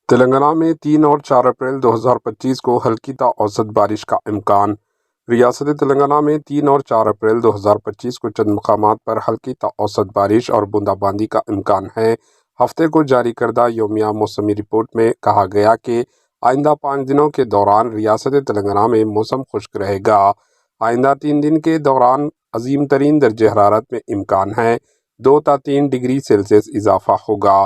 تلنگانہ میں 3 اور 4 اپریل 2025 کو ہلکی تا اوسط بارش کا امکان۔ ریاست تلنگانہ میں 3 اور 4 اپریل 2025 کو چند مقامات پر ہلکی تا اوسط بارش اور بوندا باندی کا امکان ہے۔ ہفتے کو جاری کردہ یومیہ موسمی رپورٹ میں کہا گیا کہ آئندہ 5 دنوں کے دوران ریاست تلنگانہ میں موسم خشک رہے گا۔ آئندہ 3 دن کے دوران عظیم ترین درجہ حرارت میں امکان ہے 2 تا 3 ڈگری سیلسیس اضافہ ہوگا۔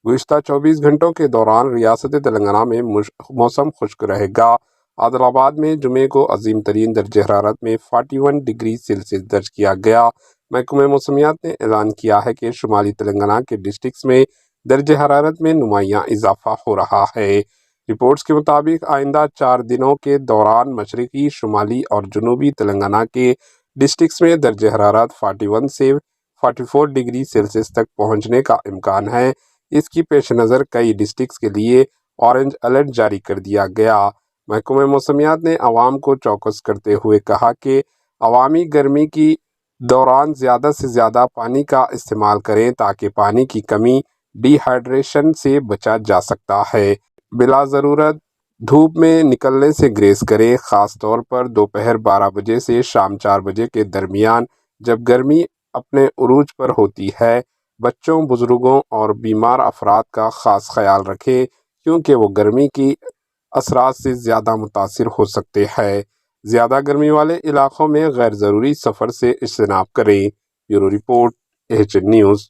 گزشتہ 24 گھنٹوں کے دوران ریاست تلنگانہ میں موسم خشک رہے گا۔ عادل آباد میں جمعے کو عظیم ترین درجہ حرارت میں 41 ڈگری سیلسیس درج کیا گیا۔ محکمہ موسمیات نے اعلان کیا ہے کہ شمالی تلنگانہ کے ڈسٹرکٹس میں درجہ حرارت میں نمایاں اضافہ ہو رہا ہے۔ رپورٹس کے مطابق آئندہ 4 دنوں کے دوران مشرقی، شمالی اور جنوبی تلنگانہ کے ڈسٹرکٹس میں درجہ حرارت 41 سے 44 ڈگری سیلسیس تک پہنچنے کا امکان ہے۔ اس کی پیش نظر کئی ڈسٹرکٹس کے لیے اورنج الرٹ جاری کر دیا گیا۔ محکمہ موسمیات نے عوام کو چوکس کرتے ہوئے کہا کہ عوامی گرمی کی دوران زیادہ سے زیادہ پانی کا استعمال کریں تاکہ پانی کی کمی ڈی ہائیڈریشن سے بچا جا سکتا ہے۔ بلا ضرورت دھوپ میں نکلنے سے گریز کریں، خاص طور پر دوپہر 12 بجے سے شام 4 بجے کے درمیان جب گرمی اپنے عروج پر ہوتی ہے۔ بچوں، بزرگوں اور بیمار افراد کا خاص خیال رکھیں کیونکہ وہ گرمی کی اثرات سے زیادہ متاثر ہو سکتے ہیں۔ زیادہ گرمی والے علاقوں میں غیر ضروری سفر سے اجتناب کریں۔ Bureau report, AHN news.